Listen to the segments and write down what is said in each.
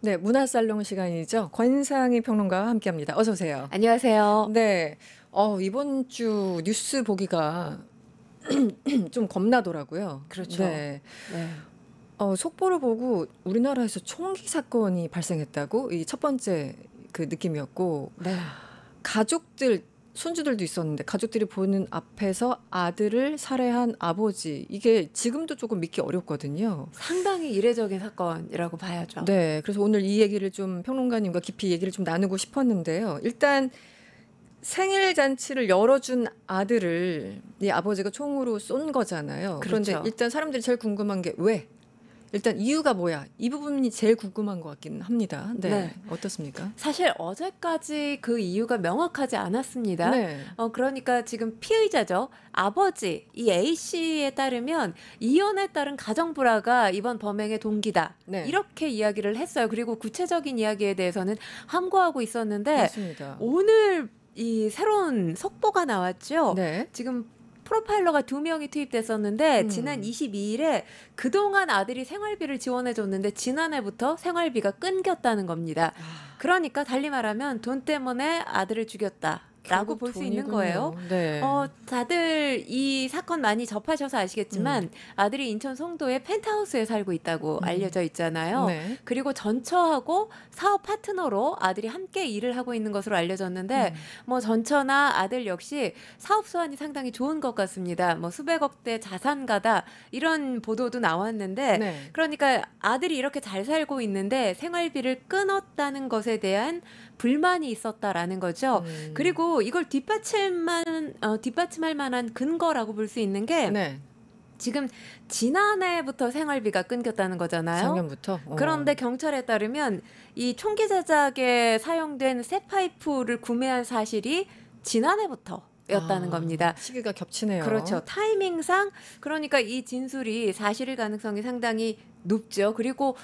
네, 문화살롱 시간이죠. 권상희 평론가와 함께합니다. 어서 오세요. 안녕하세요. 네, 이번 주 뉴스 보기가 좀 겁나더라고요. 그렇죠. 네, 네. 속보를 보고 우리나라에서 총기 사건이 발생했다고 이 첫 번째 그 느낌이었고, 네. 가족들 손주들도 있었는데 가족들이 보는 앞에서 아들을 살해한 아버지, 이게 지금도 조금 믿기 어렵거든요. 상당히 이례적인 사건이라고 봐야죠. 네, 그래서 오늘 이 얘기를 좀 평론가님과 깊이 얘기를 좀 나누고 싶었는데요. 일단 생일 잔치를 열어준 아들을 이 아버지가 총으로 쏜 거잖아요. 그런데 그렇죠. 일단 사람들이 제일 궁금한 게 왜? 일단 이유가 뭐야? 이 부분이 제일 궁금한 것 같긴 합니다. 네, 네. 어떻습니까? 사실 어제까지 그 이유가 명확하지 않았습니다. 네, 그러니까 지금 피의자죠. 아버지, 이 A씨에 따르면 이혼에 따른 가정불화가 이번 범행의 동기다. 네, 이렇게 이야기를 했어요. 그리고 구체적인 이야기에 대해서는 함구하고 있었는데 맞습니다. 오늘 이 새로운 속보가 나왔죠. 네, 지금 프로파일러가 2명이 투입됐었는데 지난 22일에 그동안 아들이 생활비를 지원해줬는데 지난해부터 생활비가 끊겼다는 겁니다. 그러니까 달리 말하면 돈 때문에 아들을 죽였다. 라고 결국 볼 수 있는 돈이군요. 거예요. 네, 다들 이 사건 많이 접하셔서 아시겠지만 아들이 인천 송도의 펜트하우스에 살고 있다고 알려져 있잖아요. 네, 그리고 전처하고 사업 파트너로 아들이 함께 일을 하고 있는 것으로 알려졌는데 뭐 전처나 아들 역시 사업 수완이 상당히 좋은 것 같습니다. 뭐 수백억대 자산가다 이런 보도도 나왔는데 네, 그러니까 아들이 이렇게 잘 살고 있는데 생활비를 끊었다는 것에 대한 불만이 있었다라는 거죠. 그리고 이걸 뒷받침할 만한 근거라고 볼 수 있는 게 네, 지금 지난해부터 생활비가 끊겼다는 거잖아요. 작년부터. 그런데 경찰에 따르면 이 총기 제작에 사용된 쇠파이프를 구매한 사실이 지난해부터였다는 겁니다. 시기가 겹치네요. 그렇죠. 타이밍상 그러니까 이 진술이 사실일 가능성이 상당히 높죠. 그리고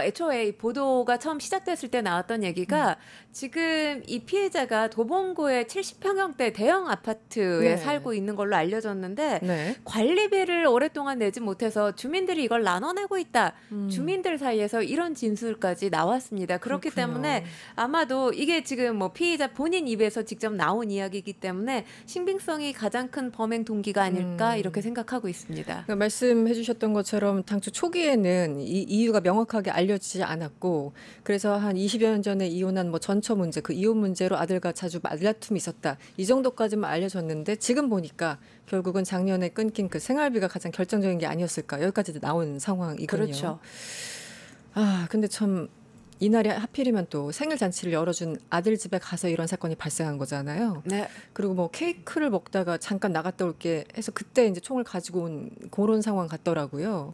애초에 이 보도가 처음 시작됐을 때 나왔던 얘기가 지금 이 피해자가 도봉구의 70평형대 대형 아파트에 네. 살고 있는 걸로 알려졌는데 네, 관리비를 오랫동안 내지 못해서 주민들이 이걸 나눠내고 있다. 주민들 사이에서 이런 진술까지 나왔습니다. 그렇기 그렇군요. 때문에 아마도 이게 지금 뭐 피의자 본인 입에서 직접 나온 이야기이기 때문에 신빙성이 가장 큰 범행 동기가 아닐까 이렇게 생각하고 있습니다. 그러니까 말씀해 주셨던 것처럼 당초 초기에는 이 이유가 명확하게 알려지지 않았고, 그래서 한 20여 년 전에 이혼한 뭐 전처 문제, 그 이혼 문제로 아들과 자주 말다툼이 있었다, 이 정도까지만 알려졌는데 지금 보니까 결국은 작년에 끊긴 그 생활비가 가장 결정적인 게 아니었을까, 여기까지 나온 상황이군요. 그렇죠. 근데 참 이날이 하필이면 또 생일 잔치를 열어준 아들 집에 가서 이런 사건이 발생한 거잖아요. 네. 그리고 뭐 케이크를 먹다가 잠깐 나갔다 올게 해서 그때 이제 총을 가지고 온 그런 상황 같더라고요.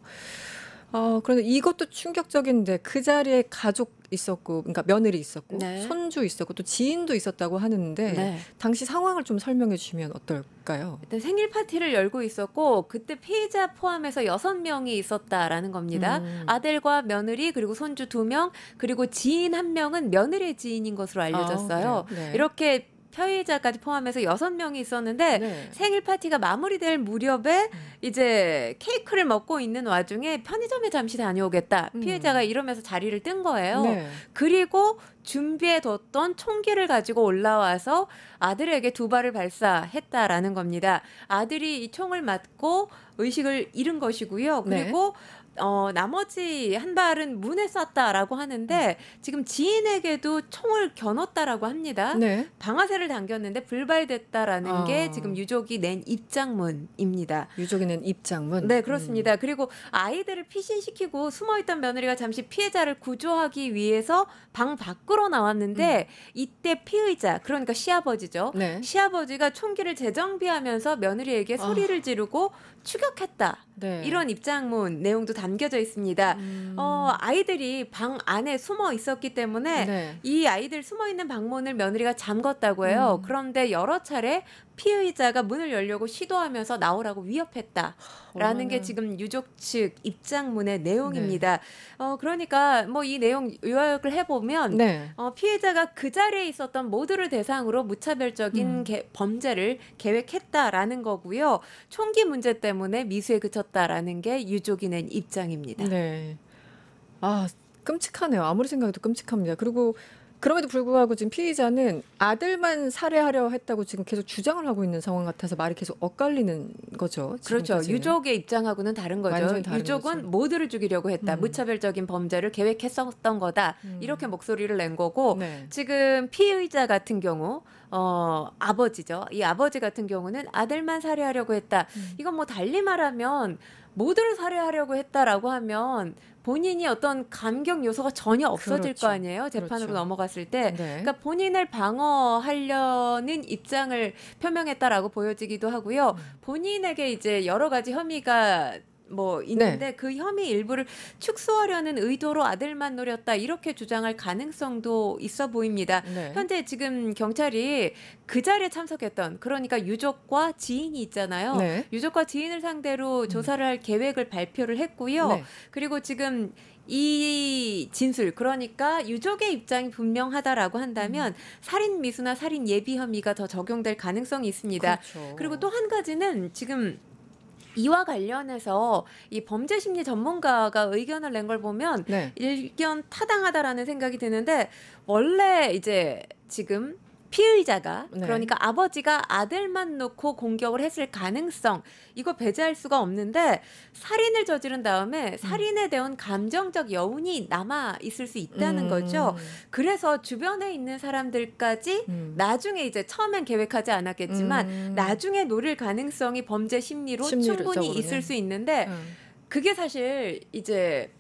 그런데 이것도 충격적인데 그 자리에 가족 있었고, 그러니까 며느리 있었고, 네. 손주 있었고, 또 지인도 있었다고 하는데 네. 당시 상황을 좀 설명해 주시면 어떨까요? 일단 생일 파티를 열고 있었고 그때 피해자 포함해서 6명이 있었다라는 겁니다. 아들과 며느리 그리고 손주 2명 그리고 지인 1명은 며느리의 지인인 것으로 알려졌어요. 그래요? 네. 이렇게 피해자까지 포함해서 6명이 있었는데 네. 생일 파티가 마무리될 무렵에 이제 케이크를 먹고 있는 와중에 편의점에 잠시 다녀오겠다. 피해자가 이러면서 자리를 뜬 거예요. 네. 그리고 준비해뒀던 총기를 가지고 올라와서 아들에게 2발을 발사했다라는 겁니다. 아들이 이 총을 맞고 의식을 잃은 것이고요. 그리고 나머지 1발은 문에 쐈다라고 하는데 지금 지인에게도 총을 겨눴다라고 합니다. 네. 방아쇠를 당겼는데 불발됐다라는 게 지금 유족이 낸 입장문입니다. 유족이 낸 입장문. 네, 그렇습니다. 그리고 아이들을 피신시키고 숨어있던 며느리가 잠시 피해자를 구조하기 위해서 방 밖으로 나왔는데 이때 피의자, 그러니까 시아버지죠. 네. 시아버지가 총기를 재정비하면서 며느리에게 소리를 지르고 추격했다. 네. 이런 입장문 내용도 담겨져 있습니다. 아이들이 방 안에 숨어 있었기 때문에 네. 이 아이들 숨어 있는 방문을 며느리가 잠궜다고 해요. 그런데 여러 차례 피의자가 문을 열려고 시도하면서 나오라고 위협했다라는 게 지금 유족 측 입장문의 내용입니다. 그러니까 뭐 이 내용 요약을 해보면 네. 피해자가 그 자리에 있었던 모두를 대상으로 무차별적인 범죄를 계획했다라는 거고요. 총기 문제 때문에 미수에 그쳤다라는 게 유족이 낸 입장입니다. 네. 끔찍하네요. 아무리 생각해도 끔찍합니다. 그리고 그럼에도 불구하고 지금 피의자는 아들만 살해하려 했다고 지금 계속 주장을 하고 있는 상황 같아서 말이 계속 엇갈리는 거죠. 그렇죠. 지금까지는. 유족의 입장하고는 다른 거죠. 완전히 다른 유족은 거죠. 모두를 죽이려고 했다. 무차별적인 범죄를 계획했었던 거다. 이렇게 목소리를 낸 거고 네. 지금 피의자 같은 경우 아버지죠. 이 아버지 같은 경우는 아들만 살해하려고 했다. 이건 뭐 달리 말하면 모두를 살해하려고 했다라고 하면 본인이 어떤 감경 요소가 전혀 없어질 그렇죠. 거 아니에요. 재판으로 그렇죠. 넘어갔을 때. 네. 그러니까 본인을 방어하려는 입장을 표명했다라고 보여지기도 하고요. 본인에게 이제 여러 가지 혐의가 뭐 있는데 그 혐의 일부를 축소하려는 의도로 아들만 노렸다 이렇게 주장할 가능성도 있어 보입니다. 네. 현재 지금 경찰이 그 자리에 참석했던 그러니까 유족과 지인이 있잖아요. 네. 유족과 지인을 상대로 조사를 할 계획을 발표를 했고요. 네. 그리고 지금 이 진술 그러니까 유족의 입장이 분명하다라고 한다면 살인 미수나 살인 예비 혐의가 더 적용될 가능성이 있습니다. 그렇죠. 그리고 또 한 가지는 지금 이와 관련해서 이 범죄 심리 전문가가 의견을 낸 걸 보면 네. 일견 타당하다라는 생각이 드는데 원래 이제 지금 피의자가 네. 그러니까 아버지가 아들만 놓고 공격을 했을 가능성 이거 배제할 수가 없는데 살인을 저지른 다음에 살인에 대한 감정적 여운이 남아 있을 수 있다는 거죠. 그래서 주변에 있는 사람들까지 나중에 이제 처음엔 계획하지 않았겠지만 나중에 노릴 가능성이 범죄 심리로 충분히 심리적으로는. 있을 수 있는데 그게 사실 이제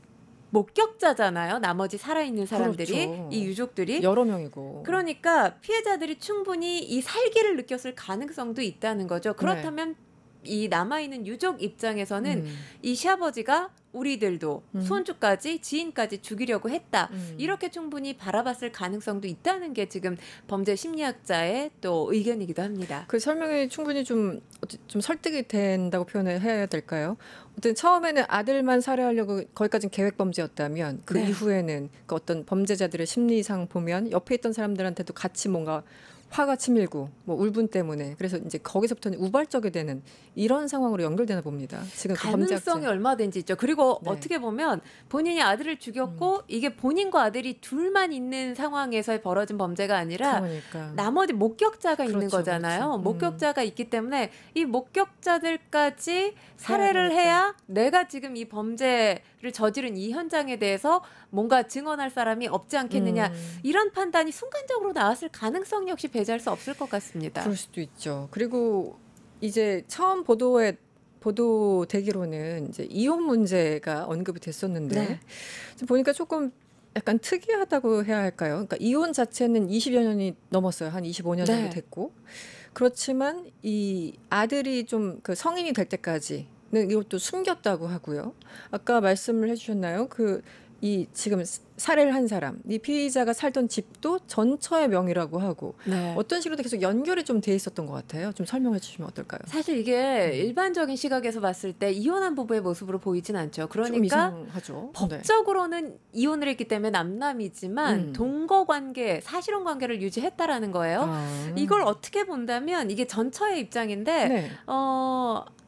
목격자잖아요. 나머지 살아있는 사람들이 그렇죠. 이 유족들이 여러 명이고. 그러니까 피해자들이 충분히 이 살기를 느꼈을 가능성도 있다는 거죠. 그렇다면 이 남아있는 유족 입장에서는 이 시아버지가 우리들도 손주까지 지인까지 죽이려고 했다. 이렇게 충분히 바라봤을 가능성도 있다는 게 지금 범죄 심리학자의 또 의견이기도 합니다. 그 설명이 충분히 좀 설득이 된다고 표현을 해야 될까요? 어쨌든 처음에는 아들만 살해하려고 거기까지는 계획 범죄였다면 그 이후에는 그 어떤 범죄자들의 심리상 보면 옆에 있던 사람들한테도 같이 뭔가 화가 치밀고 뭐 울분 때문에 그래서 이제 거기서부터는 우발적이 되는 이런 상황으로 연결되나 봅니다. 지금 그 가능성이 범죄학자. 얼마든지 있죠. 그리고 네. 어떻게 보면 본인이 아들을 죽였고 이게 본인과 아들이 둘만 있는 상황에서 벌어진 범죄가 아니라 그러니까. 나머지 목격자가 있는 그렇죠, 거잖아요. 그렇죠. 목격자가 있기 때문에 이 목격자들까지 살해를 살해를 해야 내가 지금 이 범죄를 저지른 이 현장에 대해서 뭔가 증언할 사람이 없지 않겠느냐. 이런 판단이 순간적으로 나왔을 가능성 역시 배제할 수 없을 것 같습니다. 그럴 수도 있죠. 그리고 이제 처음 보도되기로는 이제 이혼 문제가 언급이 됐었는데 네. 지금 보니까 조금 약간 특이하다고 해야 할까요? 그러니까 이혼 자체는 20여 년이 넘었어요. 한 25년 정도 네. 됐고. 그렇지만 이 아들이 좀 그 성인이 될 때까지는 이것도 숨겼다고 하고요. 아까 말씀을 해주셨나요? 이 지금 살해를 한 사람, 이 피의자가 살던 집도 전처의 명의라고 하고 네. 어떤 식으로도 계속 연결이 좀 돼 있었던 것 같아요. 좀 설명해 주시면 어떨까요? 사실 이게 일반적인 시각에서 봤을 때 이혼한 부부의 모습으로 보이진 않죠. 좀 그러니까 이상하죠. 네. 법적으로는 이혼을 했기 때문에 남남이지만 동거관계, 사실혼관계를 유지했다라는 거예요. 아. 이걸 어떻게 본다면 이게 전처의 입장인데 네.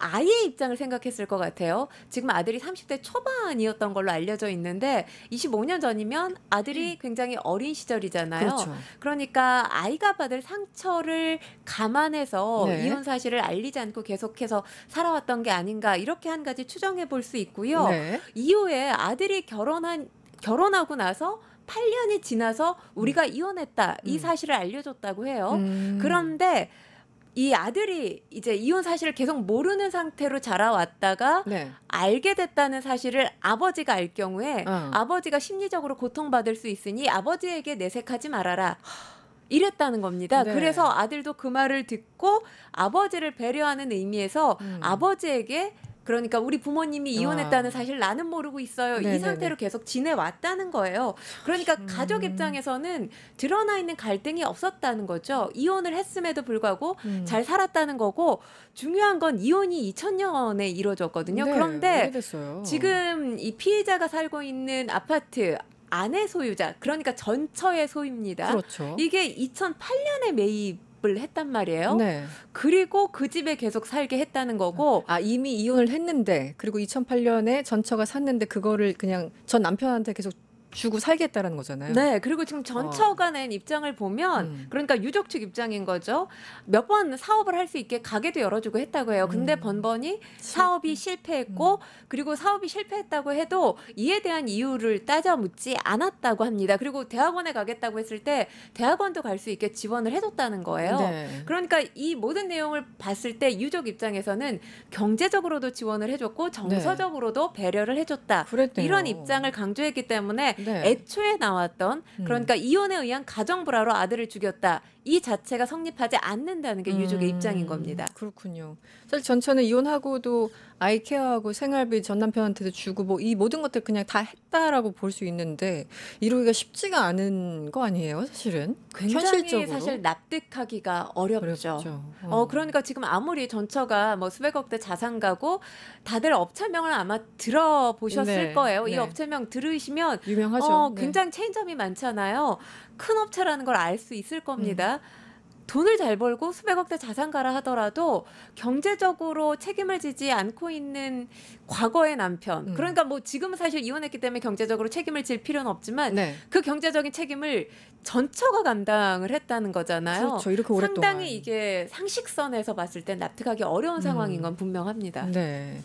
아이의 입장을 생각했을 것 같아요. 지금 아들이 30대 초반이었던 걸로 알려져 있는데 25년 전이면 아들이 굉장히 어린 시절이잖아요. 그렇죠. 그러니까 아이가 받을 상처를 감안해서 네. 이혼 사실을 알리지 않고 계속해서 살아왔던 게 아닌가 이렇게 한 가지 추정해 볼 수 있고요. 네. 이후에 아들이 결혼하고 나서 8년이 지나서 우리가 이혼했다 이 사실을 알려줬다고 해요. 그런데 이 아들이 이제 이혼 사실을 계속 모르는 상태로 자라왔다가 네. 알게 됐다는 사실을 아버지가 알 경우에 아버지가 심리적으로 고통받을 수 있으니 아버지에게 내색하지 말아라. 이랬다는 겁니다. 네. 그래서 아들도 그 말을 듣고 아버지를 배려하는 의미에서 아버지에게 그러니까 우리 부모님이 이혼했다는 사실 나는 모르고 있어요. 네네네. 이 상태로 계속 지내왔다는 거예요. 그러니까 가족 입장에서는 드러나 있는 갈등이 없었다는 거죠. 이혼을 했음에도 불구하고 잘 살았다는 거고 중요한 건 이혼이 2000년에 이루어졌거든요. 네, 그런데 오래됐어요. 지금 이 피의자가 살고 있는 아파트 아내 소유자 그러니까 전처의 소유입니다. 그렇죠. 이게 2008년에 매입을 했단 말이에요. 네. 그리고 그 집에 계속 살게 했다는 거고 아 이미 이혼을 했는데 그리고 2008년에 전처가 샀는데 그거를 그냥 전 남편한테 계속 주고 살겠다라는 거잖아요. 네, 그리고 지금 전처가 낸 입장을 보면 그러니까 유족 측 입장인 거죠. 몇 번 사업을 할 수 있게 가게도 열어주고 했다고 해요. 근데 번번이 사업이 실패했고 그리고 사업이 실패했다고 해도 이에 대한 이유를 따져 묻지 않았다고 합니다. 그리고 대학원에 가겠다고 했을 때 대학원도 갈 수 있게 지원을 해줬다는 거예요. 네. 그러니까 이 모든 내용을 봤을 때 유족 입장에서는 경제적으로도 지원을 해줬고 정서적으로도 배려를 해줬다. 그랬대요. 이런 입장을 강조했기 때문에 네. 애초에 나왔던 그러니까 이혼에 의한 가정불화로 아들을 죽였다. 이 자체가 성립하지 않는다는 게 유족의 입장인 겁니다. 그렇군요. 사실 전처는 이혼하고도 아이 케어하고 생활비 전 남편한테도 주고 뭐 이 모든 것들 그냥 다 했다라고 볼 수 있는데 이루기가 쉽지가 않은 거 아니에요, 사실은? 굉장히 현실적으로. 사실 납득하기가 어렵죠. 그러니까 지금 아무리 전처가 뭐 수백억대 자산가고 다들 업체명을 아마 들어보셨을 네, 거예요. 이 네. 업체명 들으시면 유명하죠. 네. 굉장히 체인점이 많잖아요. 큰 업체라는 걸 알 수 있을 겁니다. 돈을 잘 벌고 수백억대 자산가라 하더라도 경제적으로 책임을 지지 않고 있는 과거의 남편. 그러니까 뭐 지금은 사실 이혼했기 때문에 경제적으로 책임을 질 필요는 없지만 네. 그 경제적인 책임을 전처가 감당을 했다는 거잖아요. 그렇죠. 이렇게 오랫동안. 상당히 이게 상식선에서 봤을 때 납득하기 어려운 상황인 건 분명합니다. 네.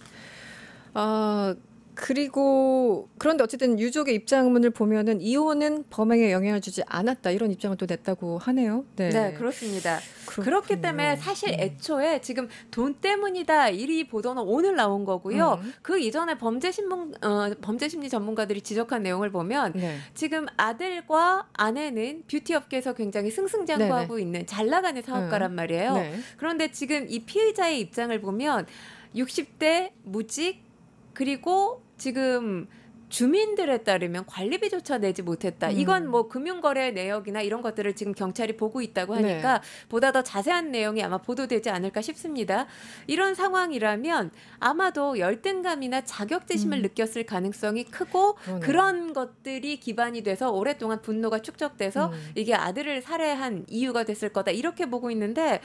그리고 그런데 어쨌든 유족의 입장문을 보면은 이혼은 범행에 영향을 주지 않았다 이런 입장을 또 냈다고 하네요. 네, 네, 그렇습니다. 그렇군요. 그렇기 때문에 사실 애초에 지금 돈 때문이다 이 보도는 오늘 나온 거고요. 그 이전에 범죄심리 전문가들이 지적한 내용을 보면 네. 지금 아들과 아내는 뷰티 업계에서 굉장히 승승장구하고 있는 잘 나가는 사업가란 말이에요. 네. 그런데 지금 이 피의자의 입장을 보면 60대 무직 그리고 지금 주민들에 따르면 관리비조차 내지 못했다. 이건 뭐 금융거래 내역이나 이런 것들을 지금 경찰이 보고 있다고 하니까 보다 더 자세한 내용이 아마 보도되지 않을까 싶습니다. 이런 상황이라면 아마도 열등감이나 자격지심을 느꼈을 가능성이 크고 그러네요. 그런 것들이 기반이 돼서 오랫동안 분노가 축적돼서 이게 아들을 살해한 이유가 됐을 거다. 이렇게 보고 있는데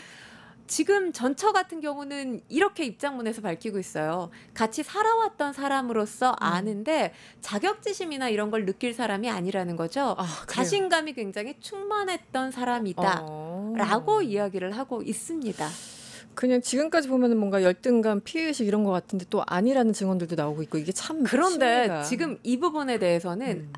지금 전처 같은 경우는 이렇게 입장문에서 밝히고 있어요. 같이 살아왔던 사람으로서 아는데 자격지심이나 이런 걸 느낄 사람이 아니라는 거죠. 자신감이 굉장히 충만했던 사람이다. 라고 이야기를 하고 있습니다. 그냥 지금까지 보면은 뭔가 열등감, 피해의식 이런 것 같은데 또 아니라는 증언들도 나오고 있고 이게 참 그런데 심리가. 지금 이 부분에 대해서는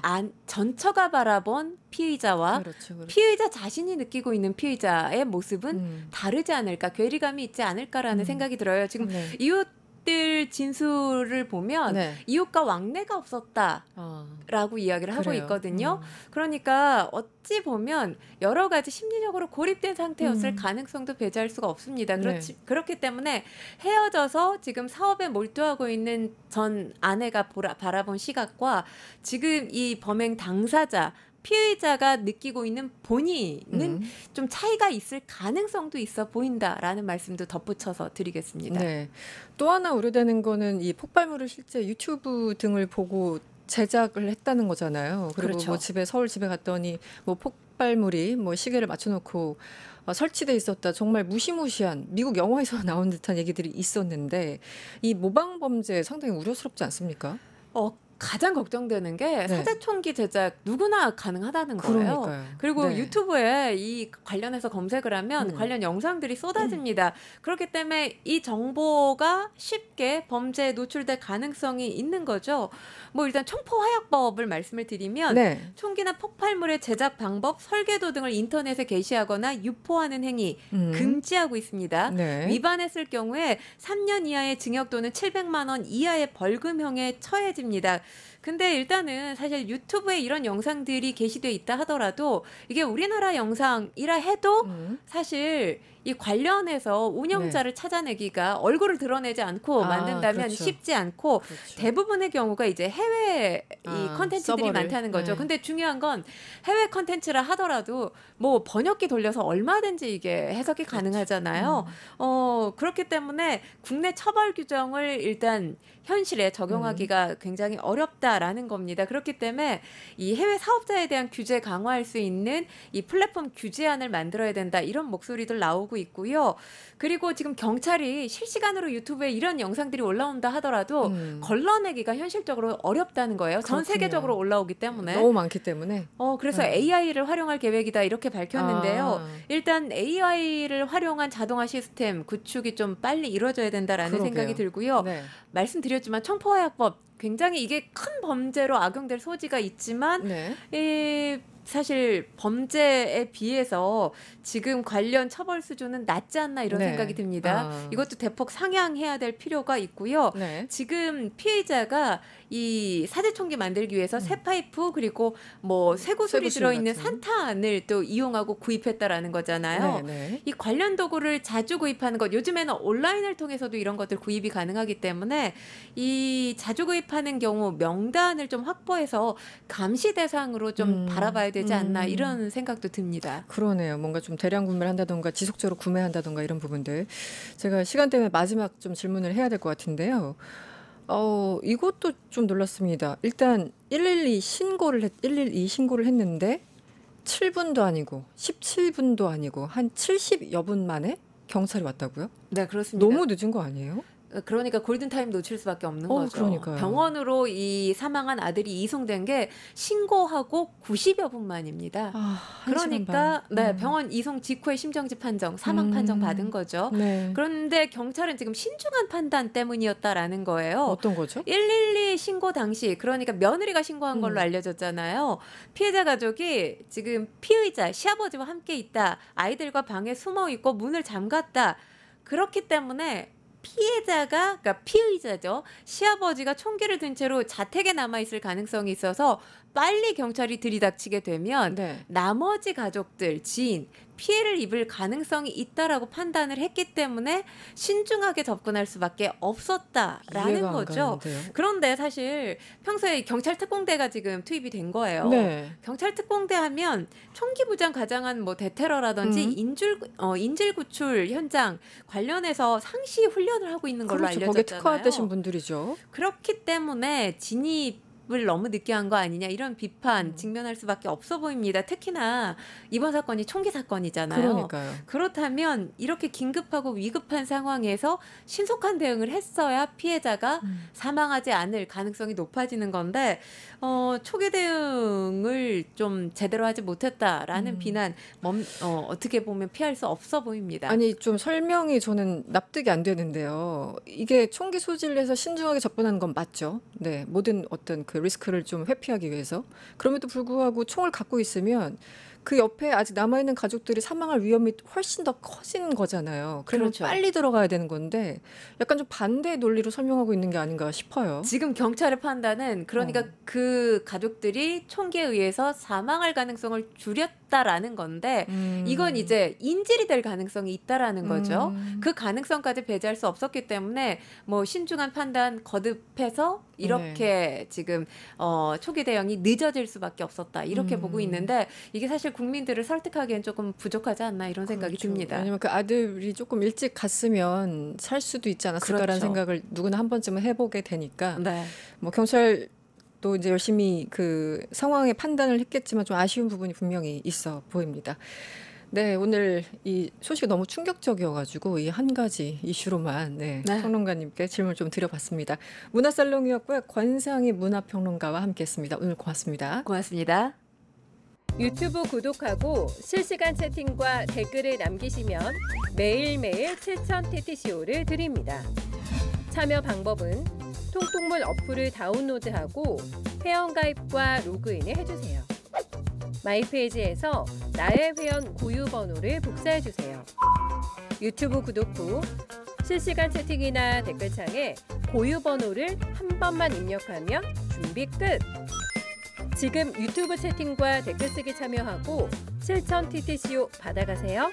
전처가 바라본 피의자와 그렇죠. 피의자 자신이 느끼고 있는 피의자의 모습은 다르지 않을까, 괴리감이 있지 않을까라는 생각이 들어요. 지금 이웃들 진술을 보면 이웃과 왕래가 없었다라고 이야기를 하고 그래요. 있거든요. 그러니까 어찌 보면 여러 가지 심리적으로 고립된 상태였을 가능성도 배제할 수가 없습니다. 그렇기 때문에 헤어져서 지금 사업에 몰두하고 있는 전 아내가 바라본 시각과 지금 이 범행 당사자 피의자가 느끼고 있는 본인은 좀 차이가 있을 가능성도 있어 보인다라는 말씀도 덧붙여서 드리겠습니다. 네. 또 하나 우려되는 거는 이 폭발물을 실제 유튜브 등을 보고 제작을 했다는 거잖아요. 그리고 그렇죠. 뭐 서울 집에 갔더니 뭐 폭발물이 뭐 시계를 맞춰놓고 설치돼 있었다. 정말 무시무시한 미국 영화에서 나온 듯한 얘기들이 있었는데 이 모방 범죄 상당히 우려스럽지 않습니까? 가장 걱정되는 게 사제총기 제작 누구나 가능하다는 거예요. 그러니까요. 그리고 유튜브에 이 관련해서 검색을 하면 관련 영상들이 쏟아집니다. 그렇기 때문에 이 정보가 쉽게 범죄에 노출될 가능성이 있는 거죠. 뭐 일단 총포화약법을 말씀을 드리면 총기나 폭발물의 제작 방법, 설계도 등을 인터넷에 게시하거나 유포하는 행위 금지하고 있습니다. 위반했을 경우에 3년 이하의 징역 또는 700만 원 이하의 벌금형에 처해집니다. 근데 일단은 사실 유튜브에 이런 영상들이 게시돼 있다 하더라도 이게 우리나라 영상이라 해도 사실 이 관련해서 운영자를 찾아내기가 얼굴을 드러내지 않고 만든다면 쉽지 않고 대부분의 경우가 이제 해외 이 컨텐츠들이 많다는 거죠. 근데 중요한 건 해외 컨텐츠라 하더라도 뭐 번역기 돌려서 얼마든지 이게 해석이 가능하잖아요. 그렇기 때문에 국내 처벌 규정을 일단 현실에 적용하기가 굉장히 어렵다. 있다라는 겁니다. 그렇기 때문에 이 해외 사업자에 대한 규제 강화할 수 있는 이 플랫폼 규제안을 만들어야 된다. 이런 목소리들 나오고 있고요. 그리고 지금 경찰이 실시간으로 유튜브에 이런 영상들이 올라온다 하더라도 걸러내기가 현실적으로 어렵다는 거예요. 전 그렇군요. 세계적으로 올라오기 때문에. 너무 많기 때문에. 그래서 AI를 활용할 계획이다 이렇게 밝혔는데요. 일단 AI를 활용한 자동화 시스템 구축이 좀 빨리 이루어져야 된다라는 그러게요. 생각이 들고요. 네. 말씀드렸지만 청포화약법 굉장히 이게 큰 범죄로 악용될 소지가 있지만 네. 사실 범죄에 비해서 지금 관련 처벌 수준은 낮지 않나 이런 네. 생각이 듭니다. 이것도 대폭 상향해야 될 필요가 있고요. 네. 지금 피해자가 이 사제총기 만들기 위해서 새 파이프 그리고 뭐 쇠구슬이 쇠구슬 들어있는 같은. 산탄을 또 이용하고 구입했다라는 거잖아요. 네. 이 관련 도구를 자주 구입하는 것, 요즘에는 온라인을 통해서도 이런 것들 구입이 가능하기 때문에 이 자주 구입하는 경우 명단을 좀 확보해서 감시 대상으로 좀 바라봐야 되지 않나 이런 생각도 듭니다. 그러네요. 뭔가 좀 대량 구매를 한다던가 지속적으로 구매한다던가 이런 부분들. 제가 시간 때문에 마지막 좀 질문을 해야 될 것 같은데요. 이것도 좀 놀랐습니다. 일단 112 신고를 했는데 7분도 아니고 17분도 아니고 한 70여 분 만에 경찰이 왔다고요? 네, 그렇습니다. 너무 늦은 거 아니에요? 그러니까 골든타임 놓칠 수밖에 없는 거죠. 그러니까요. 병원으로 이 사망한 아들이 이송된 게 신고하고 90여 분 만입니다. 그러니까 병원 이송 직후에 심정지 판정, 사망 판정 받은 거죠. 네. 그런데 경찰은 지금 신중한 판단 때문이었다라는 거예요. 어떤 거죠? 112 신고 당시, 그러니까 며느리가 신고한 걸로 알려졌잖아요. 피해자 가족이 지금 피의자 시아버지와 함께 있다, 아이들과 방에 숨어 있고 문을 잠갔다. 그렇기 때문에 그러니까 피의자죠. 시아버지가 총기를 든 채로 자택에 남아있을 가능성이 있어서 빨리 경찰이 들이닥치게 되면 나머지 가족들, 지인, 피해를 입을 가능성이 있다라고 판단을 했기 때문에 신중하게 접근할 수밖에 없었다라는 거죠. 그런데 사실 평소에 경찰 특공대가 지금 투입이 된 거예요. 네. 경찰 특공대 하면 총기 부장 가장한 뭐 대테러라든지 인질 구출 현장 관련해서 상시 훈련을 하고 있는 걸로 알려졌잖아요. 거기에 특화되신 분들이죠. 그렇기 때문에 진입을 너무 늦게 한 거 아니냐 이런 비판 직면할 수밖에 없어 보입니다. 특히나 이번 사건이 총기 사건이잖아요. 그러니까요. 그렇다면 이렇게 긴급하고 위급한 상황에서 신속한 대응을 했어야 피해자가 사망하지 않을 가능성이 높아지는 건데 초기 대응을 좀 제대로 하지 못했다라는 비난 어떻게 보면 피할 수 없어 보입니다. 아니 좀 설명이 저는 납득이 안 되는데요. 이게 총기 소지를 해서 신중하게 접근하는 건 맞죠. 네, 모든 어떤 그 리스크를 좀 회피하기 위해서. 그럼에도 불구하고 총을 갖고 있으면 그 옆에 아직 남아있는 가족들이 사망할 위험이 훨씬 더 커진 거잖아요. 그러면 그렇죠. 빨리 들어가야 되는 건데 약간 좀 반대의 논리로 설명하고 있는 게 아닌가 싶어요. 지금 경찰의 판단은 그러니까 그 가족들이 총기에 의해서 사망할 가능성을 줄였다라는 건데 이건 이제 인질이 될 가능성이 있다라는 거죠. 그 가능성까지 배제할 수 없었기 때문에 뭐 신중한 판단 거듭해서 이렇게 지금 초기 대응이 늦어질 수밖에 없었다 이렇게 보고 있는데 이게 사실 국민들을 설득하기엔 조금 부족하지 않나 이런 생각이 듭니다. 왜냐면 그 아들이 조금 일찍 갔으면 살 수도 있지 않았을까라는 생각을 누구나 한 번쯤은 해보게 되니까 뭐 경찰도 이제 열심히 그 상황의 판단을 했겠지만 좀 아쉬운 부분이 분명히 있어 보입니다. 네, 오늘 이 소식이 너무 충격적이어가지고 이 한 가지 이슈로만 평론가님께 질문을 좀 드려봤습니다. 문화살롱이었고요. 권상희 문화평론가와 함께했습니다. 오늘 고맙습니다. 고맙습니다. 유튜브 구독하고 실시간 채팅과 댓글을 남기시면 매일매일 7천 TTCO를 드립니다. 참여 방법은 통통물 어플을 다운로드하고 회원가입과 로그인을 해주세요. 마이페이지에서 나의 회원 고유 번호를 복사해주세요. 유튜브 구독 후 실시간 채팅이나 댓글창에 고유 번호를 한 번만 입력하면 준비 끝! 지금 유튜브 채팅과 댓글 쓰기 참여하고 실천 TTCO 받아가세요.